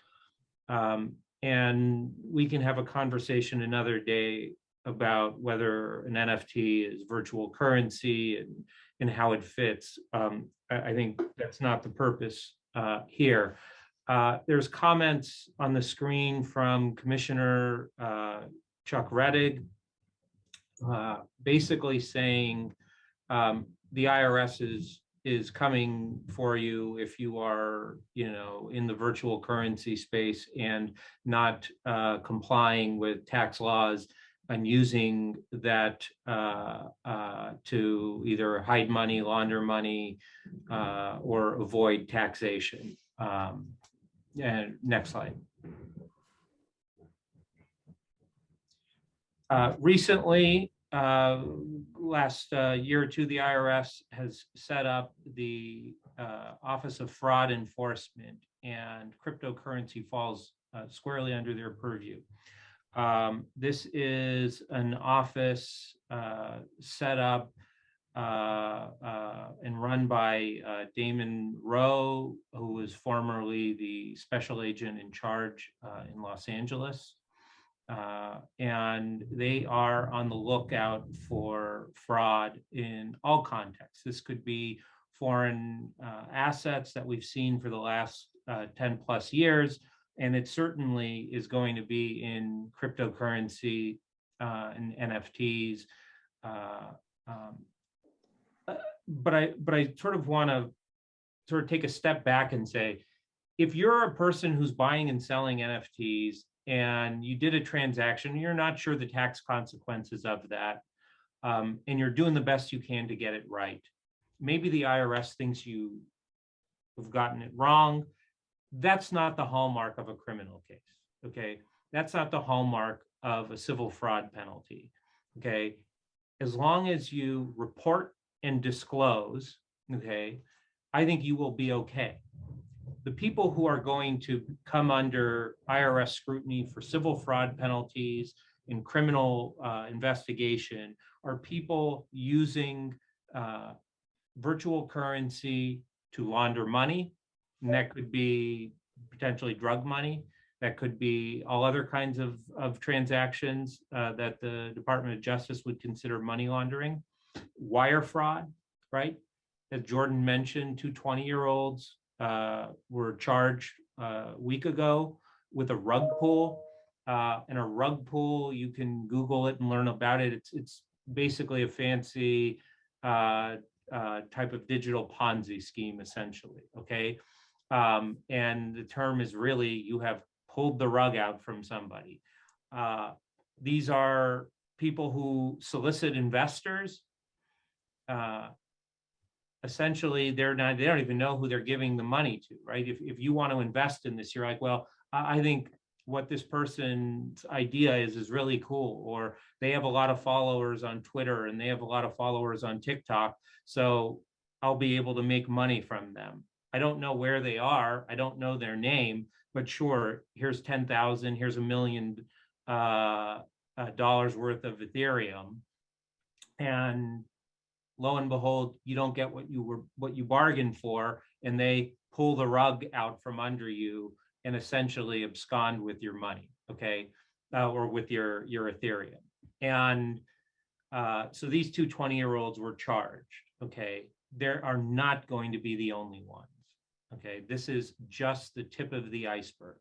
And we can have a conversation another day about whether an NFT is virtual currency and how it fits. I think that's not the purpose here. There's comments on the screen from Commissioner Chuck Rettig, basically saying the IRS is coming for you if you are, in the virtual currency space and not complying with tax laws and using that to either hide money, launder money, or avoid taxation. And next slide. Recently, last year or two, the IRS has set up the Office of Fraud Enforcement, and cryptocurrency falls squarely under their purview. This is an office set up and run by Damon Rowe, who was formerly the special agent in charge in Los Angeles. And they are on the lookout for fraud in all contexts. This could be foreign assets that we've seen for the last 10 plus years, and it certainly is going to be in cryptocurrency and NFTs. But I sort of want to sort of take a step back and say, if you're a person who's buying and selling NFTs and you did a transaction, you're not sure the tax consequences of that, and you're doing the best you can to get it right. Maybe the IRS thinks you have gotten it wrong. That's not the hallmark of a criminal case, okay? That's not the hallmark of a civil fraud penalty, okay? As long as you report and disclose, okay, I think you will be okay. The people who are going to come under IRS scrutiny for civil fraud penalties in criminal investigation are people using virtual currency to launder money. And that could be potentially drug money. That could be all other kinds of transactions that the Department of Justice would consider money laundering. Wire fraud, right? As Jordan mentioned, two 20-year-olds were charged a week ago with a rug pull. And a rug pull, you can Google it and learn about it. It's basically a fancy type of digital Ponzi scheme, essentially, okay? And the term is really, you have pulled the rug out from somebody. These are people who solicit investors. Essentially, they don't even know who they're giving the money to, right? If you want to invest in this, you're like, well, I think what this person's idea is really cool, or they have a lot of followers on Twitter and they have a lot of followers on TikTok, so I'll be able to make money from them. I don't know where they are, I don't know their name, but sure, here's 10,000, here's $1 million dollars worth of Ethereum, and lo and behold, you don't get what you bargained for, and they pull the rug out from under you and essentially abscond with your money, okay, or with your Ethereum. And so these two 20-year-olds were charged, okay. There are not going to be the only ones. Okay, this is just the tip of the iceberg.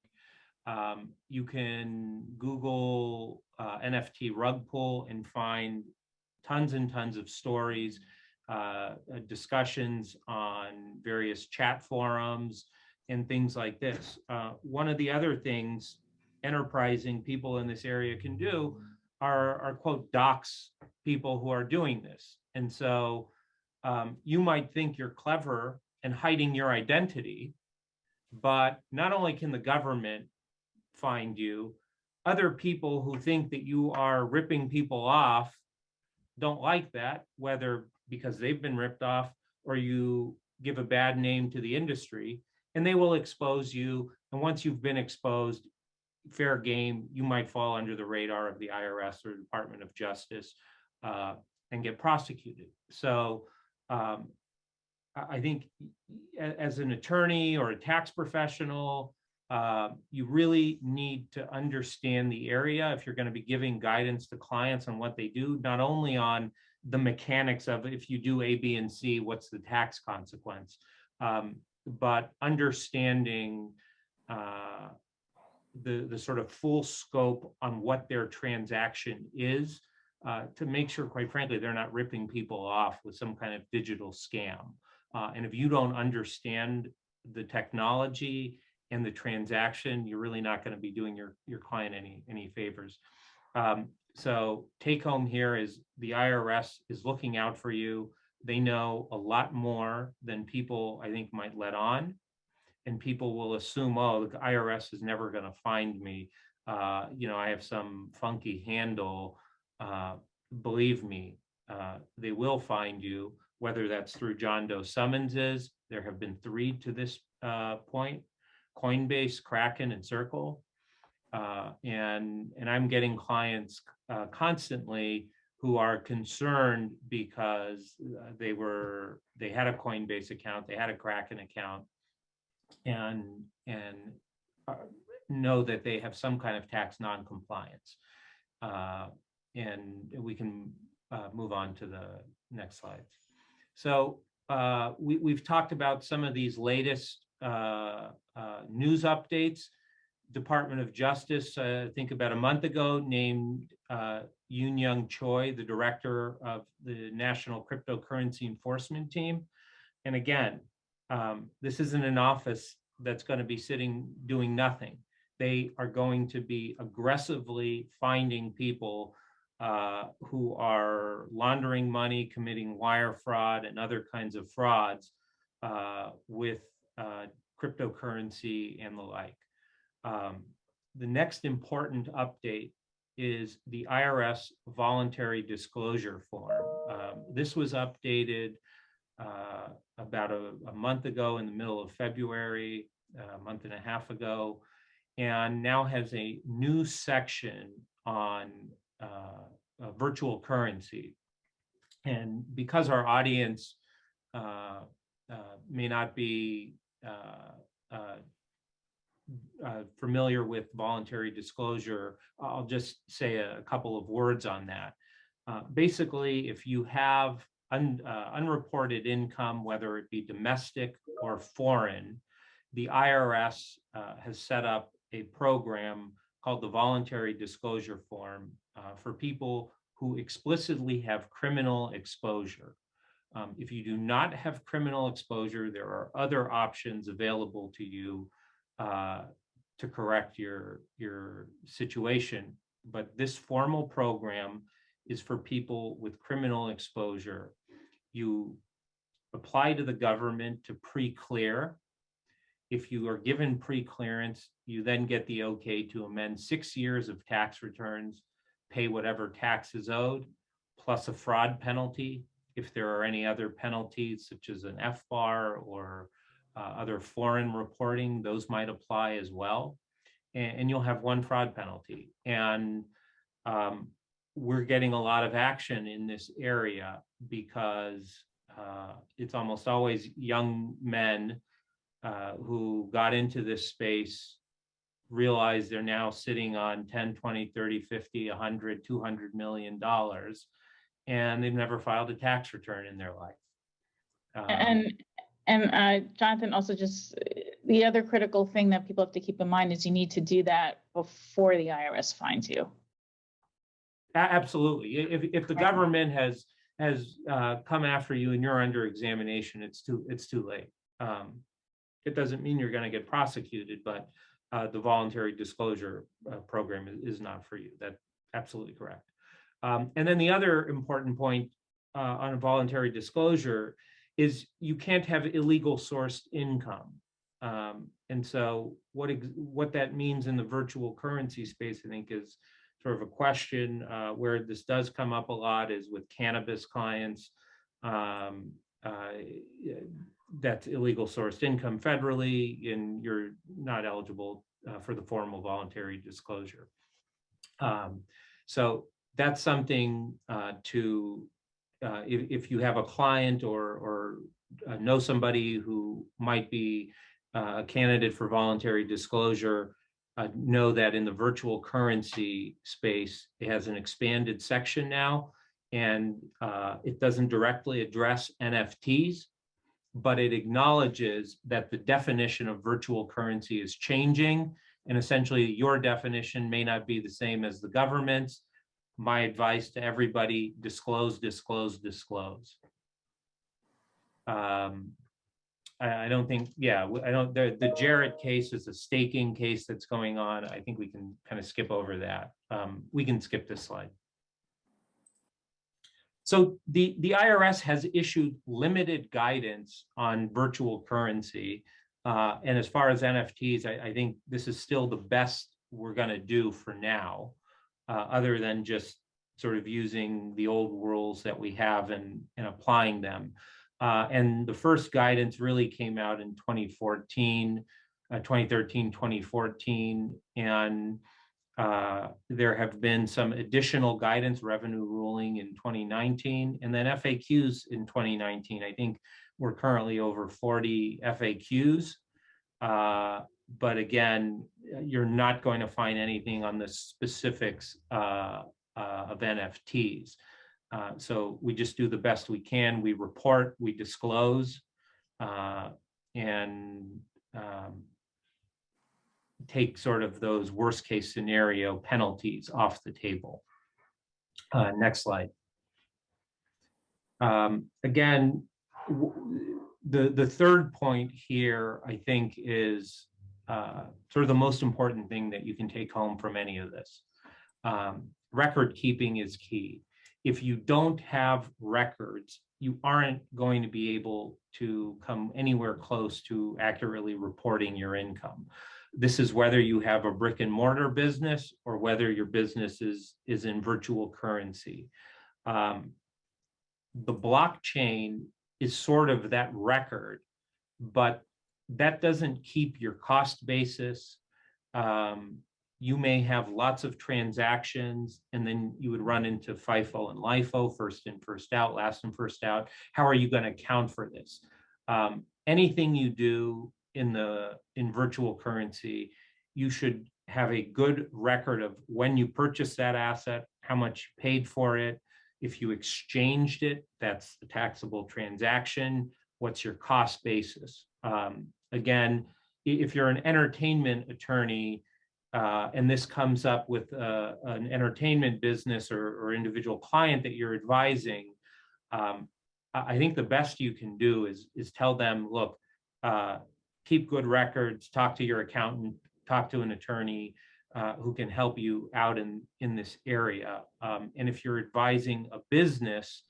You can Google NFT rug pull and find tons and tons of stories, discussions on various chat forums and things like this. One of the other things enterprising people in this area can do are quote docs people who are doing this. And so you might think you're clever and hiding your identity, but not only can the government find you, other people who think that you are ripping people off don't like that, whether because they've been ripped off or you give a bad name to the industry, and they will expose you. And once you've been exposed, fair game, you might fall under the radar of the IRS or Department of Justice and get prosecuted. So I think as an attorney or a tax professional, you really need to understand the area if you're going to be giving guidance to clients on what they do, not only on the mechanics of if you do A, B, and C, what's the tax consequence, but understanding the sort of full scope on what their transaction is to make sure, quite frankly, they're not ripping people off with some kind of digital scam. And if you don't understand the technology and the transaction, you're really not going to be doing your client any favors. So take home here is the IRS is looking out for you. They know a lot more than people, I think, might let on. And people will assume, oh, the IRS is never going to find me. I have some funky handle. Believe me, they will find you, whether that's through John Doe summonses. There have been 3 to this point: Coinbase, Kraken, and Circle. And I'm getting clients constantly who are concerned because they had a Coinbase account, they had a Kraken account, and know that they have some kind of tax non-compliance. And we can move on to the next slide. So we've talked about some of these latest news updates. Department of Justice, I think about a month ago, named Yoon Young Choi the director of the National Cryptocurrency Enforcement Team. And again, this isn't an office that's going to be sitting doing nothing. They are going to be aggressively finding people who are laundering money, committing wire fraud and other kinds of frauds with cryptocurrency and the like. The next important update is the IRS voluntary disclosure form. This was updated about a month ago in the middle of February, a month and a half ago, and now has a new section on virtual currency. And because our audience may not be familiar with voluntary disclosure, I'll just say a couple of words on that. Basically, if you have unreported income, whether it be domestic or foreign, the IRS has set up a program called the voluntary disclosure form for people who explicitly have criminal exposure. If you do not have criminal exposure, there are other options available to you to correct your situation. But this formal program is for people with criminal exposure. You apply to the government to pre-clear. If you are given pre-clearance, you then get the okay to amend 6 years of tax returns, pay whatever tax is owed, plus a fraud penalty. If there are any other penalties, such as an FBAR or other foreign reporting, those might apply as well. And you'll have one fraud penalty. And we're getting a lot of action in this area because it's almost always young men who got into this space, realize they're now sitting on 10, 20, 30, 50, 100, $200 million, and they've never filed a tax return in their life. And Jonathan, also just the other critical thing that people have to keep in mind is you need to do that before the IRS fines you. Absolutely. If the Right. government has come after you and you're under examination, it's too late. It doesn't mean you're going to get prosecuted, but the voluntary disclosure program is not for you. That's absolutely correct. And then the other important point on voluntary disclosure is you can't have illegal sourced income. And so what that means in the virtual currency space, I think, is sort of a question where this does come up a lot is with cannabis clients. That's illegal sourced income federally, and you're not eligible for the formal voluntary disclosure. So that's something to, if you have a client or know somebody who might be a candidate for voluntary disclosure, know that in the virtual currency space, it has an expanded section now, and it doesn't directly address NFTs, but it acknowledges that the definition of virtual currency is changing, and essentially your definition may not be the same as the government's. My advice to everybody: disclose, disclose, disclose. I don't think, I don't, the Jarrett case is a staking case that's going on. I think we can kind of skip over that. We can skip this slide. So the IRS has issued limited guidance on virtual currency. And as far as NFTs, I think this is still the best we're going to do for now, other than just sort of using the old rules that we have and applying them. And the first guidance really came out in 2013, 2014, and there have been some additional guidance, revenue ruling in 2019, and then FAQs in 2019. I think we're currently over 40 FAQs. But again, you're not going to find anything on the specifics of NFTs. So we just do the best we can. We report, we disclose, and take sort of those worst case scenario penalties off the table. Next slide. Again, the third point here, I think, is sort of the most important thing that you can take home from any of this. Record keeping is key. If you don't have records, you aren't going to be able to come anywhere close to accurately reporting your income. This is whether you have a brick and mortar business or whether your business is in virtual currency. The blockchain is sort of that record, but that doesn't keep your cost basis. You may have lots of transactions, and then you would run into FIFO and LIFO, first in, first out, last in, first out. How are you going to account for this? Anything you do in virtual currency, you should have a good record of when you purchased that asset, how much you paid for it. If you exchanged it, that's the taxable transaction. What's your cost basis? Again, if you're an entertainment attorney, and this comes up with an entertainment business or individual client that you're advising, I think the best you can do is tell them, look, keep good records, talk to your accountant, talk to an attorney who can help you out in this area. And if you're advising a business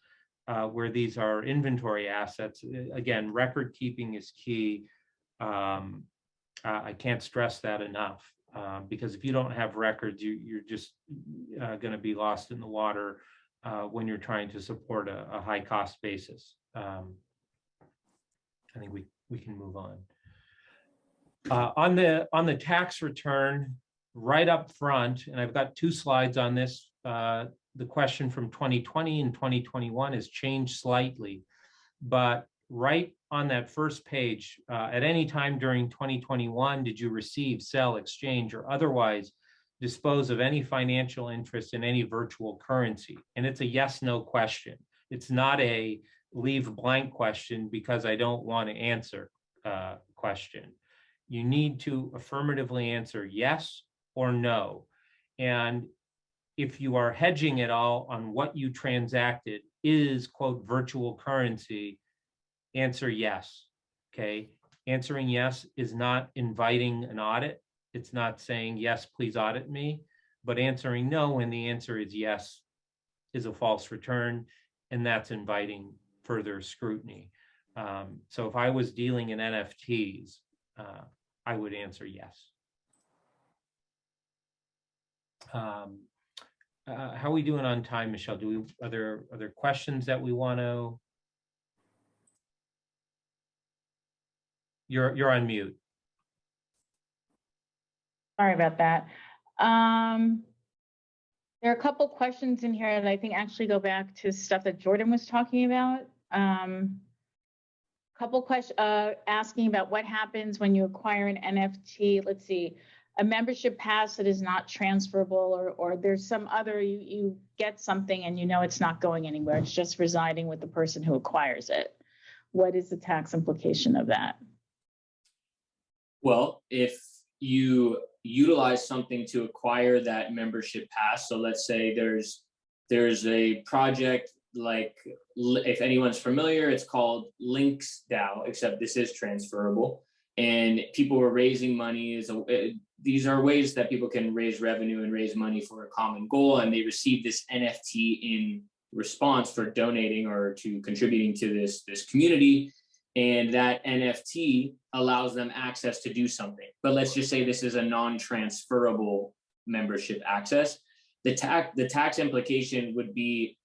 where these are inventory assets, again, record keeping is key. I can't stress that enough. Because if you don't have records, you're just going to be lost in the water when you're trying to support a high cost basis. I think we can move on. On the tax return, right up front, and I've got two slides on this. The question from 2020 and 2021 has changed slightly, but right on that first page, at any time during 2021, did you receive, sell, exchange, or otherwise dispose of any financial interest in any virtual currency? And it's a yes/no question. It's not a leave a blank question because I don't want to answer question. You need to affirmatively answer yes or no. And if you are hedging at all on what you transacted is, quote, virtual currency, answer yes, okay? Answering yes is not inviting an audit. It's not saying, yes, please audit me. But answering no when the answer is yes is a false return, and that's inviting further scrutiny. So if I was dealing in NFTs, I would answer yes. How are we doing on time, Michelle? Are there questions that we want to? You're on mute. Sorry about that. There are a couple questions in here that I think actually go back to stuff that Jordan was talking about. Couple questions asking about what happens when you acquire an NFT. Let's see, a membership pass that is not transferable, or there's some other, you get something and you know it's not going anywhere. It's just residing with the person who acquires it. What is the tax implication of that? Well, if you utilize something to acquire that membership pass, so let's say there's a project, like if anyone's familiar, it's called Links DAO, except this is transferable, and people were raising money. These are ways that people can raise revenue and raise money for a common goal, and they receive this NFT in response for donating or to contributing to this community. And that NFT allows them access to do something. But let's just say this is a non-transferable membership access. The tax implication would be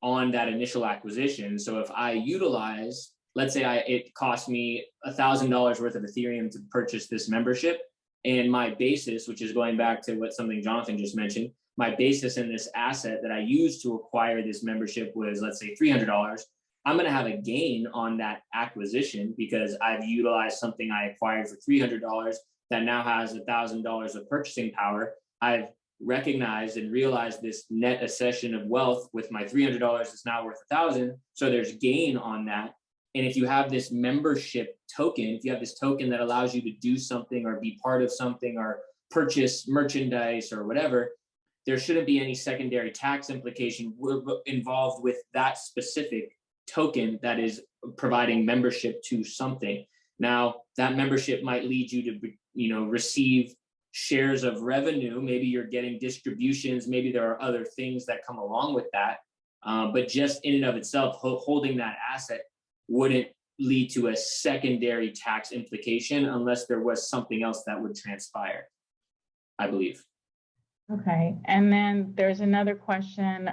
on that initial acquisition. So if I utilize, let's say it cost me $1,000 worth of Ethereum to purchase this membership, and my basis, which is going back to something Jonathan just mentioned, my basis in this asset that I used to acquire this membership was, let's say, $300. I'm going to have a gain on that acquisition because I've utilized something I acquired for $300 that now has $1,000 of purchasing power. I've recognized and realized this net accession of wealth with my $300 is now worth $1,000. So there's gain on that. And if you have this membership token, if you have this token that allows you to do something or be part of something or purchase merchandise or whatever, there shouldn't be any secondary tax implication involved with that specific token that is providing membership to something. Now, that membership might lead you to, receive shares of revenue. Maybe you're getting distributions. Maybe there are other things that come along with that. But just in and of itself, holding that asset wouldn't lead to a secondary tax implication unless there was something else that would transpire, I believe. Okay, and then there's another question.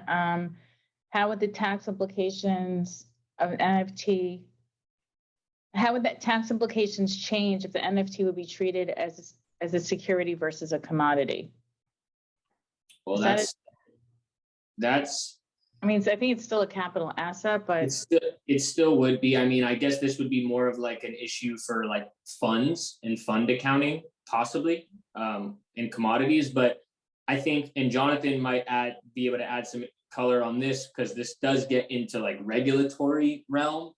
How would the tax implications of NFT, how would that tax implications change if the NFT would be treated as a security versus a commodity? Well, that's. I mean, I think it's still a capital asset, but it still would be. I mean, I guess this would be more of like an issue for like funds and fund accounting, possibly, in commodities. But I think, and Jonathan might be able to add some color on this because this does get into like regulatory realm.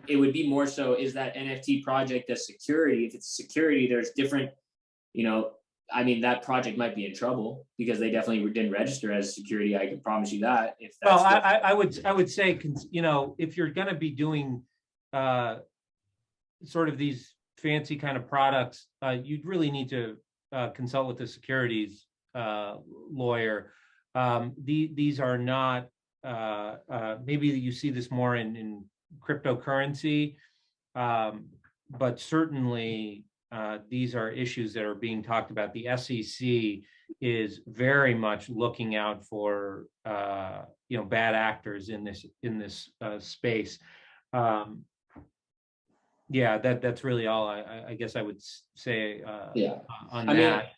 It would be more so, is that NFT project a security? If it's security, there's different, I mean, that project might be in trouble because they definitely didn't register as security. I can promise you that. If that's well, I would say, if you're going to be doing sort of these fancy kind of products, you'd really need to consult with the securities lawyer. These are not, maybe you see this more in cryptocurrency, but certainly these are issues that are being talked about. The SEC is very much looking out for bad actors in this space. Yeah, that's really all I guess I would say on that.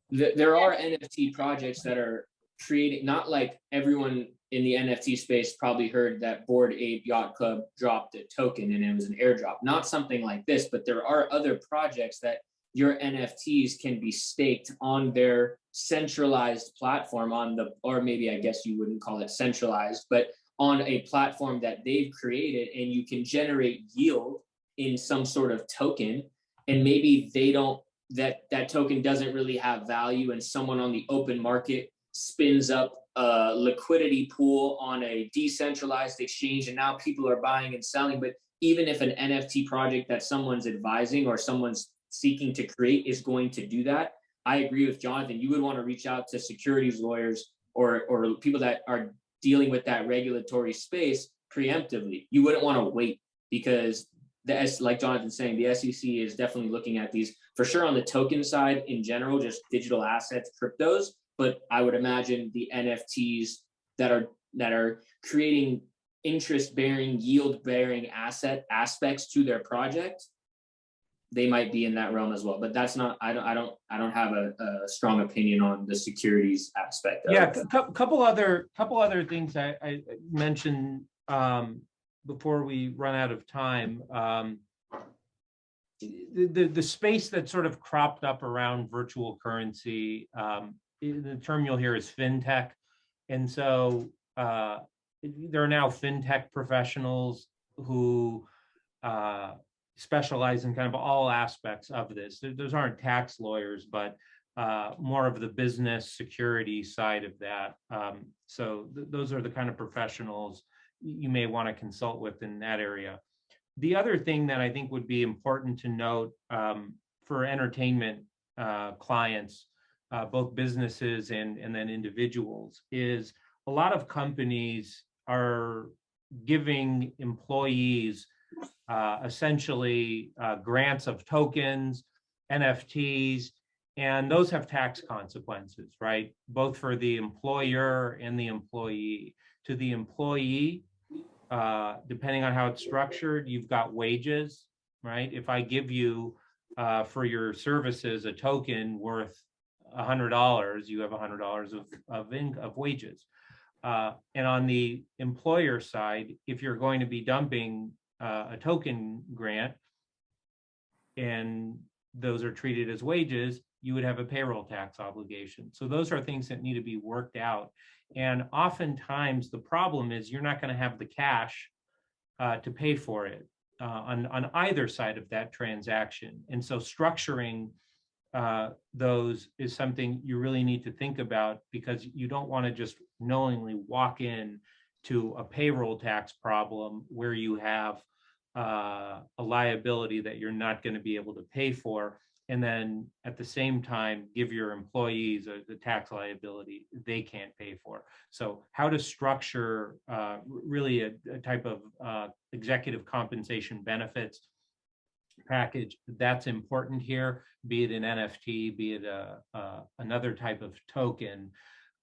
There are NFT projects that are creating, not like everyone in the NFT space probably heard that Bored Ape Yacht Club dropped a token and it was an airdrop, not something like this, but there are other projects that your NFTs can be staked on their centralized platform or maybe I guess you wouldn't call it centralized, but on a platform that they've created, and you can generate yield in some sort of token, and maybe they don't, that token doesn't really have value, and someone on the open market spins up a liquidity pool on a decentralized exchange, and now people are buying and selling. But even if an NFT project that someone's advising or someone's seeking to create is going to do that, I agree with Jonathan. You would want to reach out to securities lawyers or people that are dealing with that regulatory space preemptively. You wouldn't want to wait, because like Jonathan's saying, the SEC is definitely looking at these for sure on the token side in general, just digital assets, cryptos. But I would imagine the NFTs that are creating interest-bearing, yield-bearing asset aspects to their project, they might be in that realm as well. But that's not, I don't have a strong opinion on the securities aspect. Yeah, couple other things I mentioned before we run out of time. The space that sort of cropped up around virtual currency, the term you'll hear is fintech. And so there are now fintech professionals who specialize in kind of all aspects of this. Those aren't tax lawyers, but more of the business security side of that. So those are the kind of professionals you may want to consult with in that area. The other thing that I think would be important to note for entertainment clients, both businesses and then individuals, is a lot of companies are giving employees essentially grants of tokens, NFTs, and those have tax consequences, right? Both for the employer and the employee. To the employee, depending on how it's structured, you've got wages, right? If I give you for your services a token worth $100, you have $100 of wages. And on the employer side, if you're going to be dumping a token grant and those are treated as wages, you would have a payroll tax obligation. So those are things that need to be worked out. And oftentimes the problem is you're not going to have the cash to pay for it on either side of that transaction. And so structuring those is something you really need to think about, because you don't want to just knowingly walk in to a payroll tax problem where you have a liability that you're not going to be able to pay for, and then at the same time give your employees the tax liability they can't pay for. So how to structure really a type of executive compensation benefits package, that's important here, be it an NFT, be it another type of token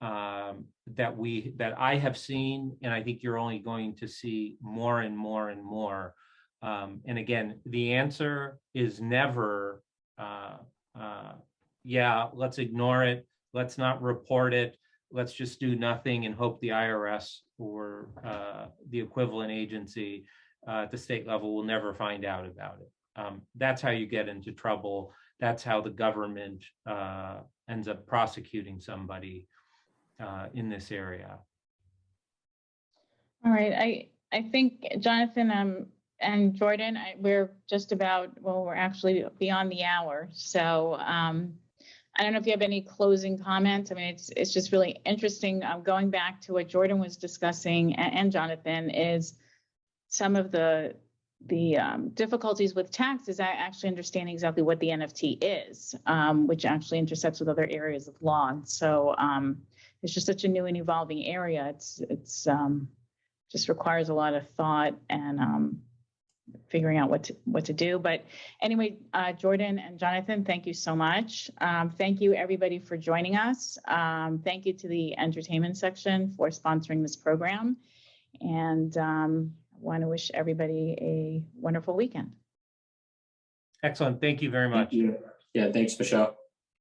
that I have seen, and I think you're only going to see more and more and more. And again, the answer is never, yeah, let's ignore it, let's not report it, let's just do nothing and hope the IRS or the equivalent agency at the state level will never find out about it. That's how you get into trouble. That's how the government ends up prosecuting somebody in this area. All right, I think Jonathan and Jordan, we're just about, well, we're actually beyond the hour. So I don't know if you have any closing comments. I mean, it's just really interesting. Going back to what Jordan was discussing and Jonathan, is some of the difficulties with tax is actually understanding exactly what the NFT is, which actually intersects with other areas of law. And so it's just such a new and evolving area. It's just requires a lot of thought and figuring out what to do. But anyway, Jordan and Jonathan, thank you so much. Thank you everybody for joining us. Thank you to the entertainment section for sponsoring this program. And want to wish everybody a wonderful weekend. Excellent. Thank you very much. Thank you. Yeah, thanks, Michelle.